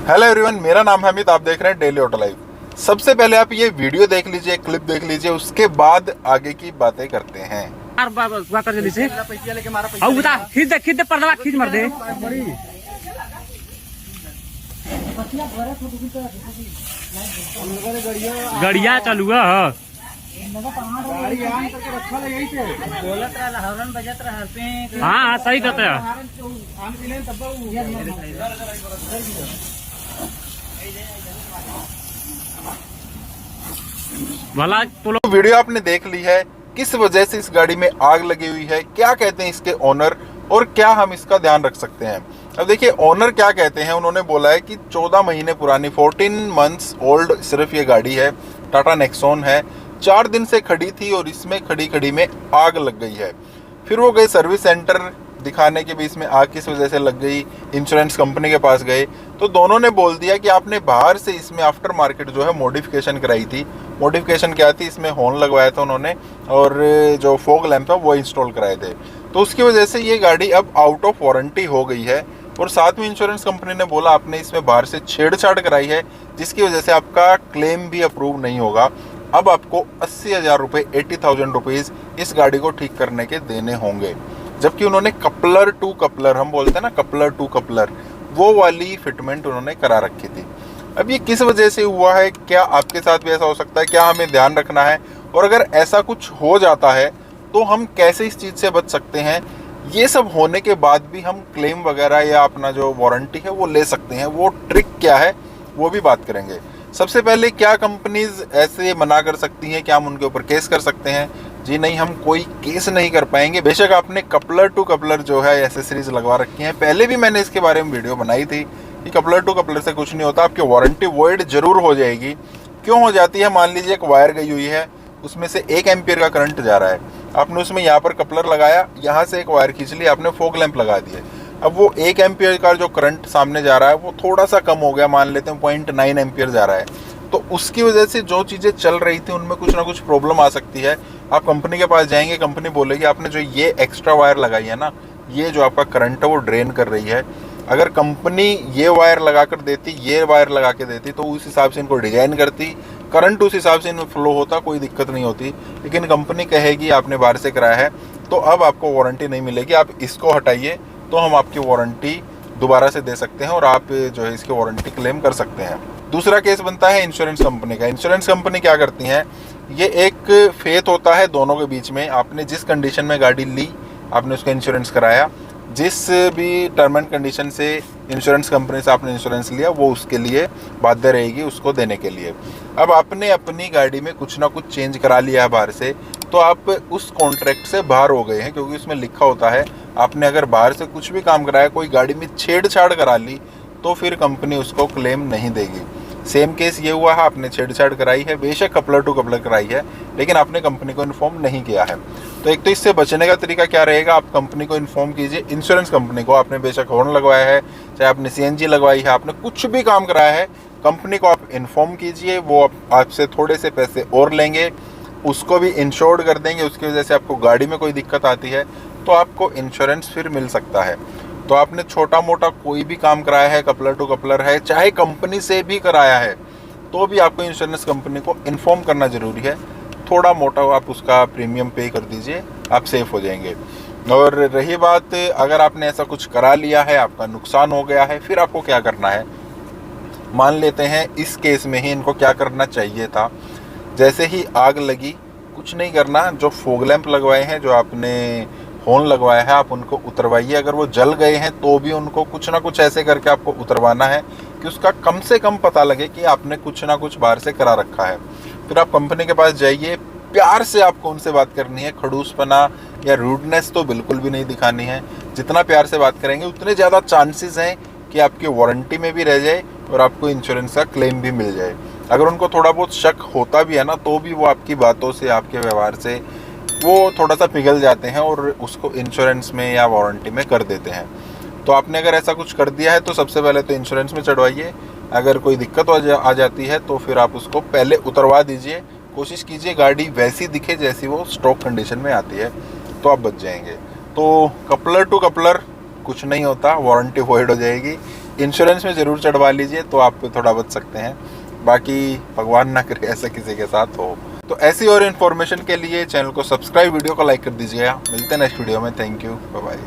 Hello everyone, मेरा नाम है अमित। आप देख रहे हैं डेली ऑटो लाइव। सबसे पहले आप ये वीडियो देख लीजिए, क्लिप देख लीजिए, उसके बाद आगे की बातें करते हैं। खींच दे पर्दा खींच मर दे। गड़िया चालू है। हाँ सही कहते हैं। भला तो वीडियो आपने देख ली है, किस वजह से इस गाड़ी में आग लगी हुई है, क्या कहते हैं इसके ओनर और क्या हम इसका ध्यान रख सकते हैं। अब देखिए ओनर क्या कहते हैं। उन्होंने बोला है कि 14 महीने पुरानी 14 मंथ्स ओल्ड सिर्फ ये गाड़ी है, टाटा नेक्सॉन है, 4 दिन से खड़ी थी और इसमें खड़ी खड़ी में आग लग गई है। फिर वो गए सर्विस सेंटर दिखाने के भी इसमें आग किस वजह से लग गई। इंश्योरेंस कंपनी के पास गए तो दोनों ने बोल दिया कि आपने बाहर से इसमें आफ्टर मार्केट जो है मॉडिफिकेशन कराई थी। मॉडिफिकेशन क्या थी, इसमें हॉर्न लगवाया था उन्होंने और जो फॉग लैंप था वो इंस्टॉल कराए थे। तो उसकी वजह से ये गाड़ी अब आउट ऑफ वारंटी हो गई है। और साथ में इंश्योरेंस कंपनी ने बोला आपने इसमें बाहर से छेड़छाड़ कराई है, जिसकी वजह से आपका क्लेम भी अप्रूव नहीं होगा। अब आपको 80,000 रुपये 80,000 रुपीज़ इस गाड़ी को ठीक करने के देने होंगे। जबकि उन्होंने कपलर टू कपलर, हम बोलते हैं ना कपलर टू कपलर, वो वाली फिटमेंट उन्होंने करा रखी थी। अब ये किस वजह से हुआ है, क्या आपके साथ भी ऐसा हो सकता है, क्या हमें ध्यान रखना है, और अगर ऐसा कुछ हो जाता है तो हम कैसे इस चीज़ से बच सकते हैं। ये सब होने के बाद भी हम क्लेम वगैरह या अपना जो वारंटी है वो ले सकते हैं। वो ट्रिक क्या है वो भी बात करेंगे। सबसे पहले क्या कंपनीज ऐसे मना कर सकती हैं, क्या हम उनके ऊपर केस कर सकते हैं। जी नहीं, हम कोई केस नहीं कर पाएंगे। बेशक आपने कपलर टू कपलर जो है एसेसरीज लगवा रखी हैं, पहले भी मैंने इसके बारे में वीडियो बनाई थी कि कपलर टू कपलर से कुछ नहीं होता, आपकी वारंटी वॉइड जरूर हो जाएगी। क्यों हो जाती है, मान लीजिए एक वायर गई हुई है, उसमें से 1 एम्पियर का करंट जा रहा है, आपने उसमें यहाँ पर कपलर लगाया, यहाँ से एक वायर खींच ली, आपने फॉग लैंप लगा दिए। अब वो 1 एम्पियर का जो करंट सामने जा रहा है वो थोड़ा सा कम हो गया, मान लेते हैं 0.9 एम्पियर जा रहा है, तो उसकी वजह से जो चीज़ें चल रही थी उनमें कुछ ना कुछ प्रॉब्लम आ सकती है। आप कंपनी के पास जाएंगे, कंपनी बोलेगी आपने जो ये एक्स्ट्रा वायर लगाई है ना, ये जो आपका करंट है वो ड्रेन कर रही है। अगर कंपनी ये वायर लगा कर देती, ये वायर लगा के देती, तो उस हिसाब से इनको डिजाइन करती, करंट उस हिसाब से इनमें फ्लो होता, कोई दिक्कत नहीं होती। लेकिन कंपनी कहेगी आपने बाहर से कराया है तो अब आपको वारंटी नहीं मिलेगी, आप इसको हटाइए तो हम आपकी वारंटी दोबारा से दे सकते हैं और आप जो है इसकी वारंटी क्लेम कर सकते हैं। दूसरा केस बनता है इंश्योरेंस कंपनी का। इंश्योरेंस कंपनी क्या करती हैं, ये एक फेथ होता है दोनों के बीच में। आपने जिस कंडीशन में गाड़ी ली, आपने उसका इंश्योरेंस कराया, जिस भी टर्म एंड कंडीशन से इंश्योरेंस कंपनी से आपने इंश्योरेंस लिया, वो उसके लिए बाध्य रहेगी उसको देने के लिए। अब आपने अपनी गाड़ी में कुछ ना कुछ चेंज करा लिया है बाहर से, तो आप उस कॉन्ट्रैक्ट से बाहर हो गए हैं, क्योंकि उसमें लिखा होता है आपने अगर बाहर से कुछ भी काम कराया, कोई गाड़ी में छेड़छाड़ करा ली, तो फिर कंपनी उसको क्लेम नहीं देगी। सेम केस ये हुआ है, आपने छेड़छाड़ कराई है, बेशक कपलर टू कपलर कराई है, लेकिन आपने कंपनी को इन्फॉर्म नहीं किया है। तो एक तो इससे बचने का तरीका क्या रहेगा, आप कंपनी को इन्फॉर्म कीजिए, इंश्योरेंस कंपनी को। आपने बेशक हॉर्न लगवाया है, चाहे आपने सीएनजी लगवाई है, आपने कुछ भी काम कराया है, कंपनी को आप इन्फॉर्म कीजिए। वो आपसे थोड़े से पैसे और लेंगे, उसको भी इंश्योर्ड कर देंगे। उसकी वजह से आपको गाड़ी में कोई दिक्कत आती है तो आपको इंश्योरेंस फिर मिल सकता है। तो आपने छोटा मोटा कोई भी काम कराया है, कपलर टू कपलर है, चाहे कंपनी से भी कराया है, तो भी आपको इंश्योरेंस कंपनी को इन्फॉर्म करना ज़रूरी है। थोड़ा मोटा आप उसका प्रीमियम पे कर दीजिए, आप सेफ हो जाएंगे। और रही बात, अगर आपने ऐसा कुछ करा लिया है, आपका नुकसान हो गया है, फिर आपको क्या करना है। मान लेते हैं इस केस में ही इनको क्या करना चाहिए था, जैसे ही आग लगी कुछ नहीं करना, जो फॉग लैंप लगवाए हैं, जो आपने हॉर्न लगवाया है, आप उनको उतरवाइए। अगर वो जल गए हैं तो भी उनको कुछ ना कुछ ऐसे करके आपको उतरवाना है कि उसका कम से कम पता लगे कि आपने कुछ ना कुछ बाहर से करा रखा है। फिर आप कंपनी के पास जाइए, प्यार से आपको उनसे बात करनी है, खड़ूसपना या रूडनेस तो बिल्कुल भी नहीं दिखानी है। जितना प्यार से बात करेंगे उतने ज़्यादा चांसेस हैं कि आपकी वारंटी में भी रह जाए और आपको इंश्योरेंस का क्लेम भी मिल जाए। अगर उनको थोड़ा बहुत शक होता भी है ना, तो भी वो आपकी बातों से, आपके व्यवहार से वो थोड़ा सा पिघल जाते हैं और उसको इंश्योरेंस में या वारंटी में कर देते हैं। तो आपने अगर ऐसा कुछ कर दिया है तो सबसे पहले तो इंश्योरेंस में चढ़वाइए। अगर कोई दिक्कत आ जाती है तो फिर आप उसको पहले उतरवा दीजिए। कोशिश कीजिए गाड़ी वैसी दिखे जैसी वो स्टॉक कंडीशन में आती है, तो आप बच जाएंगे। तो कपलर टू कपलर कुछ नहीं होता, वारंटी वॉइड हो जाएगी। इंश्योरेंस में ज़रूर चढ़वा लीजिए, तो आप थोड़ा बच सकते हैं। बाकी भगवान ना करे ऐसा किसी के साथ हो। तो ऐसी और इन्फॉर्मेशन के लिए चैनल को सब्सक्राइब, वीडियो को लाइक कर दीजिएगा। मिलते हैं नेक्स्ट वीडियो में। Thank you, bye bye.